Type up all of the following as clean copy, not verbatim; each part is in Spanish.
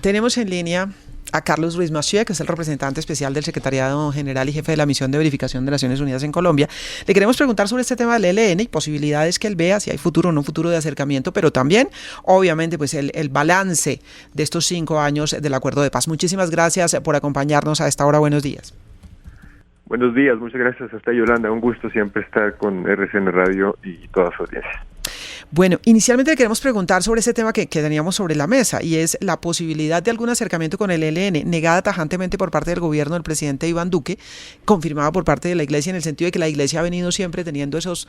Tenemos en línea a Carlos Ruiz Massieu, que es el representante especial del Secretariado General y jefe de la Misión de Verificación de Naciones Unidas en Colombia. Le queremos preguntar sobre este tema del ELN y posibilidades que él vea, si hay futuro o no futuro de acercamiento, pero también, obviamente, pues el balance de estos 5 años del acuerdo de paz. Muchísimas gracias por acompañarnos a esta hora. Buenos días. Buenos días, muchas gracias a usted, Yolanda. Un gusto siempre estar con RCN Radio y toda su audiencia. Bueno, inicialmente le queremos preguntar sobre ese tema que teníamos sobre la mesa, y es la posibilidad de algún acercamiento con el ELN, negada tajantemente por parte del gobierno del presidente Iván Duque, confirmada por parte de la Iglesia, en el sentido de que la Iglesia ha venido siempre teniendo esos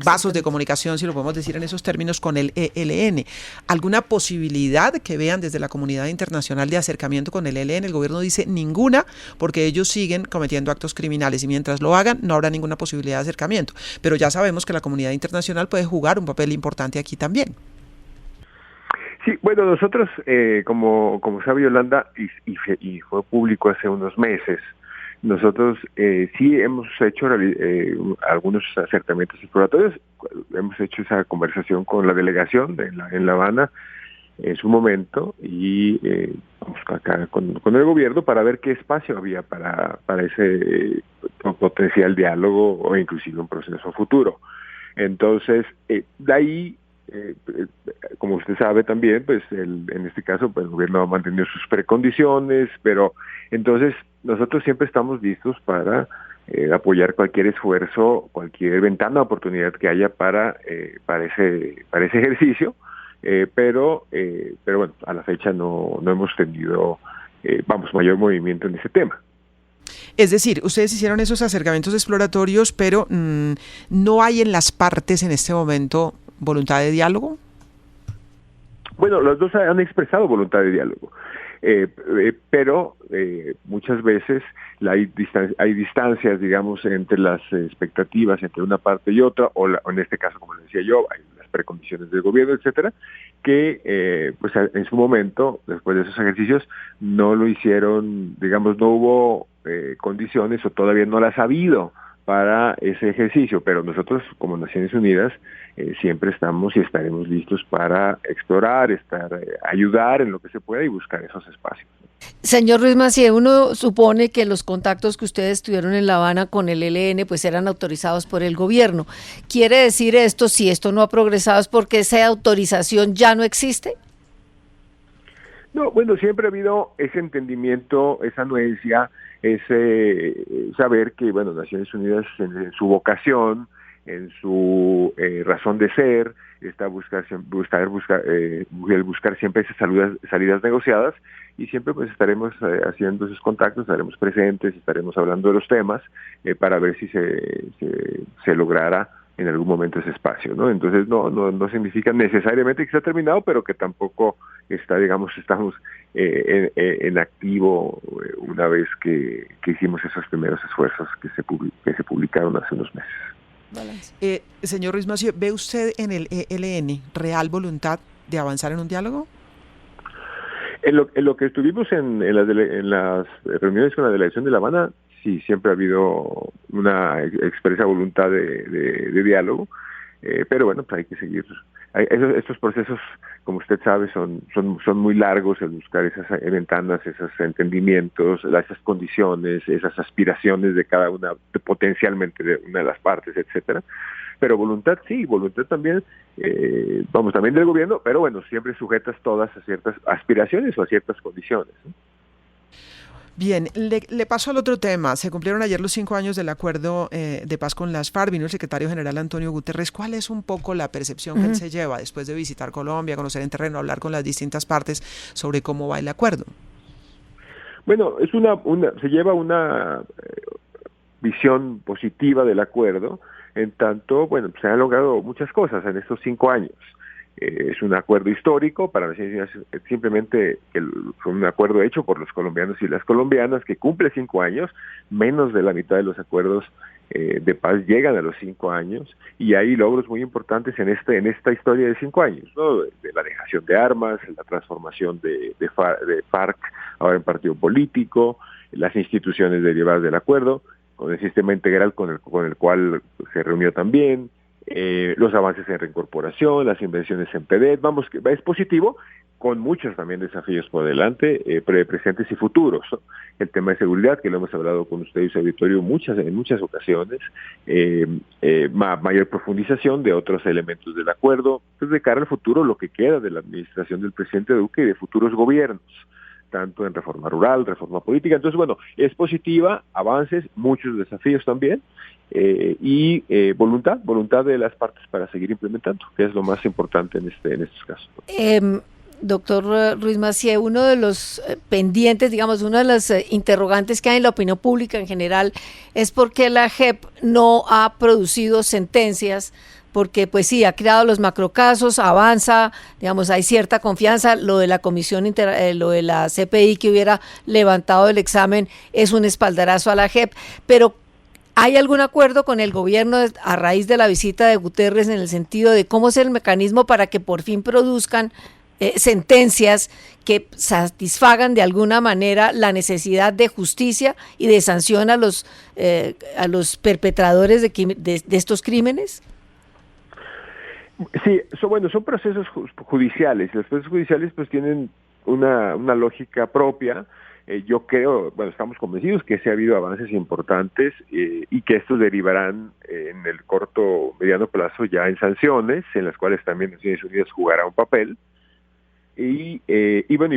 vasos de comunicación, si lo podemos decir en esos términos, con el ELN. ¿Alguna posibilidad que vean desde la comunidad internacional de acercamiento con el ELN? El gobierno dice ninguna, porque ellos siguen cometiendo actos criminales, y mientras lo hagan no habrá ninguna posibilidad de acercamiento. Pero ya sabemos que la comunidad internacional puede jugar un papel importante aquí también. Sí, bueno, nosotros, como sabe Yolanda, y fue público hace unos meses, nosotros sí hemos hecho algunos acercamientos exploratorios, hemos hecho esa conversación con la delegación en La Habana en su momento, y acá con el gobierno para ver qué espacio había para ese potencial diálogo o inclusive un proceso futuro. Entonces, de ahí, como usted sabe también, pues en este caso pues el gobierno ha mantenido sus precondiciones, pero entonces nosotros siempre estamos listos para apoyar cualquier esfuerzo, cualquier ventana de oportunidad que haya para ese ejercicio, pero bueno, a la fecha no hemos tenido, mayor movimiento en ese tema. Es decir, ustedes hicieron esos acercamientos exploratorios, pero ¿no hay en las partes en este momento voluntad de diálogo? Bueno, los dos han expresado voluntad de diálogo, pero muchas veces hay distancias, digamos, entre las expectativas entre una parte y otra, o en este caso, como le decía yo, hay las precondiciones del gobierno, etcétera, que pues en su momento, después de esos ejercicios, no lo hicieron, digamos, no hubo condiciones o todavía no las ha habido para ese ejercicio, pero nosotros como Naciones Unidas siempre estamos y estaremos listos para explorar, ayudar en lo que se pueda y buscar esos espacios. Señor Ruiz Massieu, uno supone que los contactos que ustedes tuvieron en La Habana con el ELN pues eran autorizados por el gobierno. ¿Quiere decir esto, si esto no ha progresado, es porque esa autorización ya no existe? No, bueno, siempre ha habido ese entendimiento, esa anuencia, ese saber que, bueno, Naciones Unidas en su vocación, en su razón de ser, está buscar siempre esas salidas negociadas, y siempre pues estaremos haciendo esos contactos, estaremos presentes, estaremos hablando de los temas para ver si se lograra en algún momento ese espacio, ¿no? Entonces no significa necesariamente que está terminado, pero que tampoco estamos en activo una vez que hicimos esos primeros esfuerzos que se publicaron hace unos meses. Señor Ruiz Massieu, ¿ve usted en el ELN real voluntad de avanzar en un diálogo? En lo que estuvimos en las reuniones con la delegación de La Habana, sí, siempre ha habido una expresa voluntad de diálogo, pero bueno, pues hay que seguir. Estos procesos, como usted sabe, son muy largos, el buscar esas ventanas, esos entendimientos, esas condiciones, esas aspiraciones de cada una, potencialmente de una de las partes, etcétera. Pero voluntad sí, voluntad también, también del gobierno, pero bueno, siempre sujetas todas a ciertas aspiraciones o a ciertas condiciones, ¿no? Bien, le paso al otro tema. Se cumplieron ayer los 5 años del acuerdo de paz con las FARC. Vino el secretario general Antonio Guterres. ¿Cuál es un poco la percepción que él se lleva después de visitar Colombia, conocer en terreno, hablar con las distintas partes sobre cómo va el acuerdo? Bueno, se lleva una visión positiva del acuerdo, en tanto, bueno, se han logrado muchas cosas en estos 5 años. Es un acuerdo histórico para Naciones Unidas, simplemente fue un acuerdo hecho por los colombianos y las colombianas que cumple 5 años, menos de la mitad de los acuerdos de paz llegan a los 5 años, y hay logros muy importantes en esta historia de 5 años, ¿no? De la dejación de armas, la transformación de FARC ahora en partido político, las instituciones derivadas del acuerdo, con el sistema integral con el cual se reunió también, los avances en reincorporación, las inversiones en PEDET, vamos, que es positivo, con muchos también desafíos por delante, presentes y futuros, ¿no? El tema de seguridad, que lo hemos hablado con usted y su auditorio en muchas ocasiones, mayor profundización de otros elementos del acuerdo, pues de cara al futuro, lo que queda de la administración del presidente Duque y de futuros gobiernos, tanto en reforma rural, reforma política. Entonces, bueno, es positiva, avances, muchos desafíos también, y voluntad de las partes para seguir implementando, que es lo más importante en estos casos. Doctor Ruiz Massieu, uno de los pendientes, digamos, una de las interrogantes que hay en la opinión pública en general es por qué la JEP no ha producido sentencias, porque pues sí, ha creado los macrocasos, avanza, digamos, hay cierta confianza, lo de la comisión, lo de la CPI que hubiera levantado el examen es un espaldarazo a la JEP, pero ¿hay algún acuerdo con el gobierno a raíz de la visita de Guterres en el sentido de cómo es el mecanismo para que por fin produzcan sentencias que satisfagan de alguna manera la necesidad de justicia y de sanción a los perpetradores de estos crímenes? Sí, son procesos judiciales. Los procesos judiciales pues tienen una lógica propia. Yo creo, estamos convencidos que sí ha habido avances importantes y que estos derivarán en el corto, mediano plazo ya en sanciones, en las cuales también Naciones Unidas jugará un papel. Y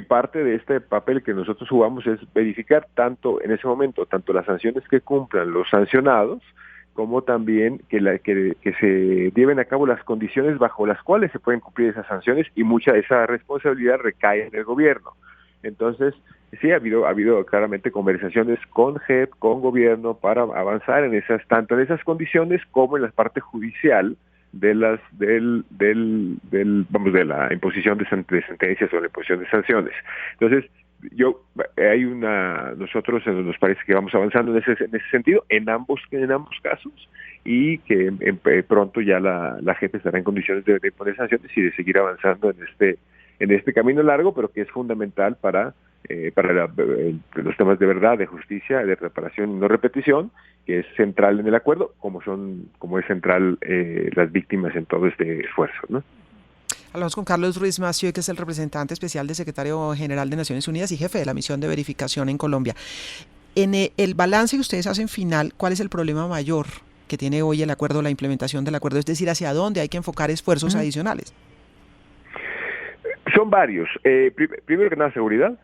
parte de este papel que nosotros jugamos es verificar en ese momento, tanto las sanciones que cumplan los sancionados, como también que se lleven a cabo las condiciones bajo las cuales se pueden cumplir esas sanciones, y mucha de esa responsabilidad recae en el gobierno. Entonces, sí ha habido claramente conversaciones con JEP, con gobierno, para avanzar tanto en esas condiciones como en la parte judicial de la imposición de sentencias o la imposición de sanciones. Entonces, nosotros nos parece que vamos avanzando en ese sentido en ambos casos, y que pronto ya la JEP estará en condiciones de imponer sanciones y de seguir avanzando en este camino largo, pero que es fundamental para los temas de verdad, de justicia, de reparación y no repetición, que es central en el acuerdo, como es central las víctimas en todo este esfuerzo, ¿no? Hablamos con Carlos Ruiz Massieu, que es el representante especial del secretario general de Naciones Unidas y jefe de la misión de verificación en Colombia. En el balance que ustedes hacen final, ¿cuál es el problema mayor que tiene hoy el acuerdo, la implementación del acuerdo? Es decir, ¿hacia dónde hay que enfocar esfuerzos adicionales? Son varios. Primero que nada, seguridad.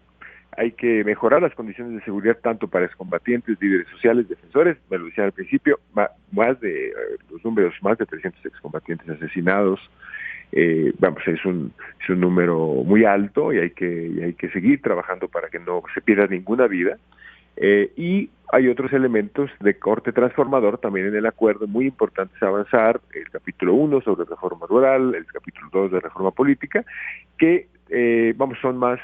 Hay que mejorar las condiciones de seguridad tanto para excombatientes, líderes sociales, defensores. Me lo decía al principio, más de 300 excombatientes asesinados. Es un número muy alto, y hay que seguir trabajando para que no se pierda ninguna vida. Y hay otros elementos de corte transformador también en el acuerdo, muy importantes a avanzar: el capítulo 1 sobre reforma rural, el capítulo 2 de reforma política, que son más,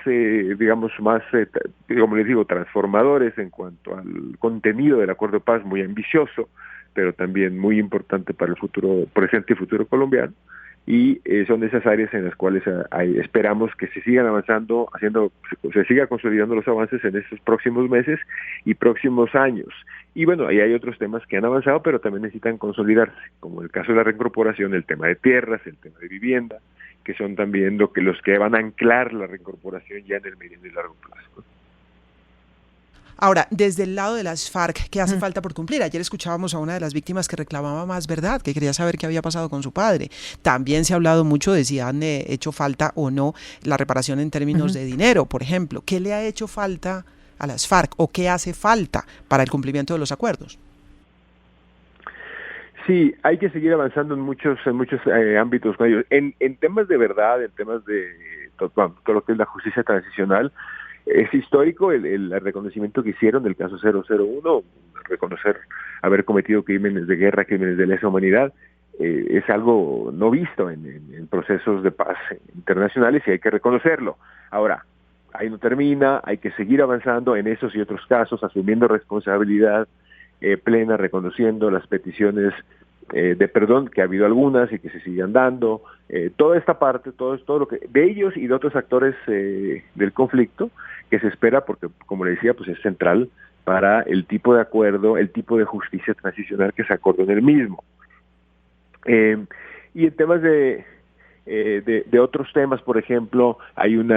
como les digo, transformadores en cuanto al contenido del acuerdo de paz, muy ambicioso, pero también muy importante para el futuro presente y futuro colombiano. Y son esas áreas en las cuales esperamos que se sigan avanzando, se siga consolidando los avances en estos próximos meses y próximos años. Y ahí hay otros temas que han avanzado, pero también necesitan consolidarse, como el caso de la reincorporación, el tema de tierras, el tema de vivienda, que son también los que van a anclar la reincorporación ya en el mediano y largo plazo. Ahora, desde el lado de las FARC, ¿qué hace falta por cumplir? Ayer escuchábamos a una de las víctimas que reclamaba más verdad, que quería saber qué había pasado con su padre. También se ha hablado mucho de si han hecho falta o no la reparación en términos de dinero, por ejemplo. ¿Qué le ha hecho falta a las FARC o qué hace falta para el cumplimiento de los acuerdos? Sí, hay que seguir avanzando en muchos ámbitos con ellos. En temas de verdad, en temas de todo lo que es la justicia transicional, es histórico el reconocimiento que hicieron del caso 001, reconocer haber cometido crímenes de guerra, crímenes de lesa humanidad. Es algo no visto en procesos de paz internacionales, y hay que reconocerlo. Ahora, ahí no termina, hay que seguir avanzando en esos y otros casos, asumiendo responsabilidad plena, reconociendo las peticiones de perdón, que ha habido algunas y que se siguen dando, toda esta parte, todo lo que de ellos y de otros actores del conflicto, que se espera, porque como le decía, pues es central para el tipo de acuerdo, el tipo de justicia transicional que se acordó en el mismo. Y en temas de otros temas, por ejemplo, hay un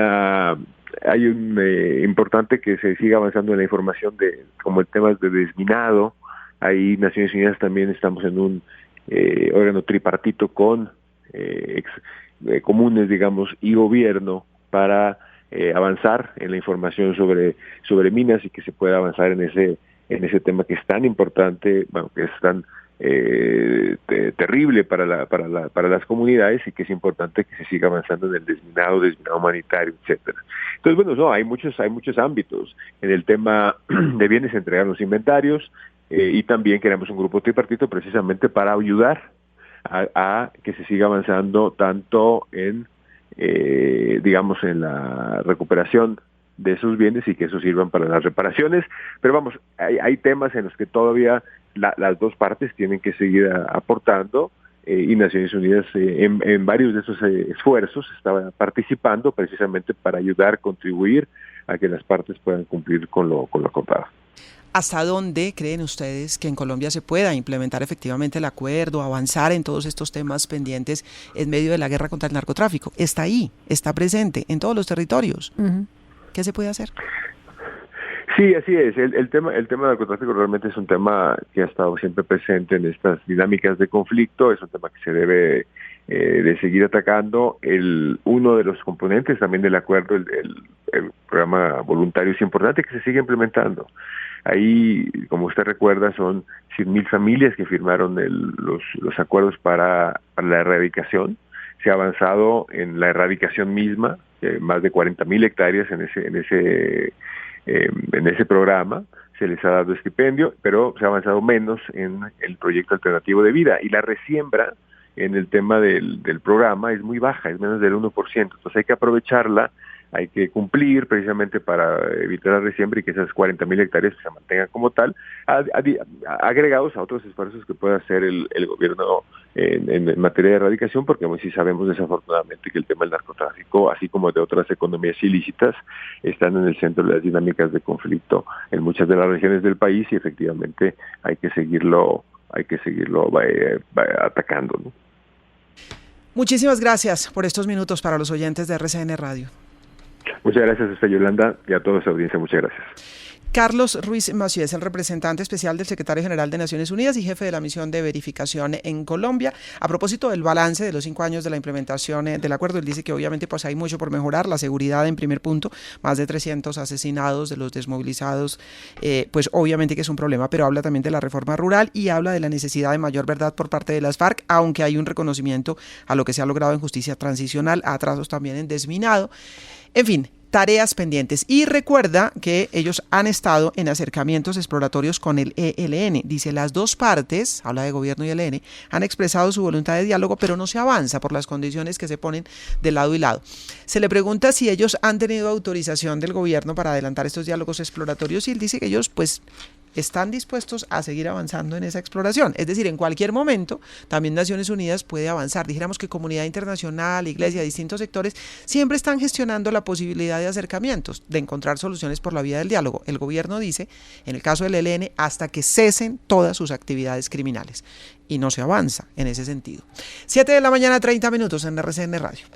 importante que se siga avanzando en la información como el tema de desminado. Ahí Naciones Unidas también estamos en un órgano tripartito con comunes, digamos, y gobierno para avanzar en la información sobre minas y que se pueda avanzar en ese tema que es tan importante, bueno, que es tan terrible para las comunidades y que es importante que se siga avanzando en el desminado humanitario, etcétera. Entonces, bueno, hay muchos ámbitos. En el tema de bienes, entregar los inventarios, y también queremos un grupo tripartito precisamente para ayudar a que se siga avanzando tanto en digamos, en la recuperación de esos bienes y que eso sirvan para las reparaciones. Pero vamos, hay temas en los que todavía las dos partes tienen que seguir aportando, y Naciones Unidas en varios de esos esfuerzos estaba participando precisamente para ayudar, contribuir a que las partes puedan cumplir con lo acordado. ¿Hasta dónde creen ustedes que en Colombia se pueda implementar efectivamente el acuerdo, avanzar en todos estos temas pendientes en medio de la guerra contra el narcotráfico? Está ahí, está presente en todos los territorios. Uh-huh. ¿Qué se puede hacer? Sí, así es. El tema del narcotráfico realmente es un tema que ha estado siempre presente en estas dinámicas de conflicto. Es un tema que se debe de seguir atacando. Uno de los componentes también del acuerdo, el programa voluntario, es importante que se siga implementando. Ahí, como usted recuerda, son 100,000 familias que firmaron los acuerdos para la erradicación. Se ha avanzado en la erradicación misma, más de 40,000 hectáreas en ese programa. Se les ha dado estipendio, pero se ha avanzado menos en el proyecto alternativo de vida. Y la resiembra en el tema del programa es muy baja, es menos del 1%. Entonces hay que aprovecharla, hay que cumplir precisamente para evitar la resiembra y que esas 40,000 hectáreas se mantengan como tal, agregados a otros esfuerzos que pueda hacer el gobierno en materia de erradicación, porque sí sabemos desafortunadamente que el tema del narcotráfico, así como de otras economías ilícitas, están en el centro de las dinámicas de conflicto en muchas de las regiones del país y efectivamente hay que seguirlo atacando, ¿no? Muchísimas gracias por estos minutos para los oyentes de RCN Radio. Muchas gracias a usted, Yolanda, y a toda su audiencia. Muchas gracias. Carlos Ruiz Massieu es el representante especial del secretario general de Naciones Unidas y jefe de la misión de verificación en Colombia. A propósito del balance de los 5 años de la implementación del acuerdo, él dice que obviamente pues hay mucho por mejorar. La seguridad en primer punto, más de 300 asesinados de los desmovilizados, pues obviamente que es un problema, pero habla también de la reforma rural y habla de la necesidad de mayor verdad por parte de las FARC, aunque hay un reconocimiento a lo que se ha logrado en justicia transicional, a atrasos también en desminado. En fin, tareas pendientes. Y recuerda que ellos han estado en acercamientos exploratorios con el ELN. Dice, las dos partes, habla de gobierno y ELN, han expresado su voluntad de diálogo, pero no se avanza por las condiciones que se ponen de lado y lado. Se le pregunta si ellos han tenido autorización del gobierno para adelantar estos diálogos exploratorios y él dice que ellos pues están dispuestos a seguir avanzando en esa exploración. Es decir, en cualquier momento también Naciones Unidas puede avanzar. Dijéramos que comunidad internacional, iglesia, distintos sectores siempre están gestionando la posibilidad de acercamientos, de encontrar soluciones por la vía del diálogo. El gobierno dice, en el caso del ELN, hasta que cesen todas sus actividades criminales. Y no se avanza en ese sentido. 7 de la mañana, 30 minutos en RCN Radio.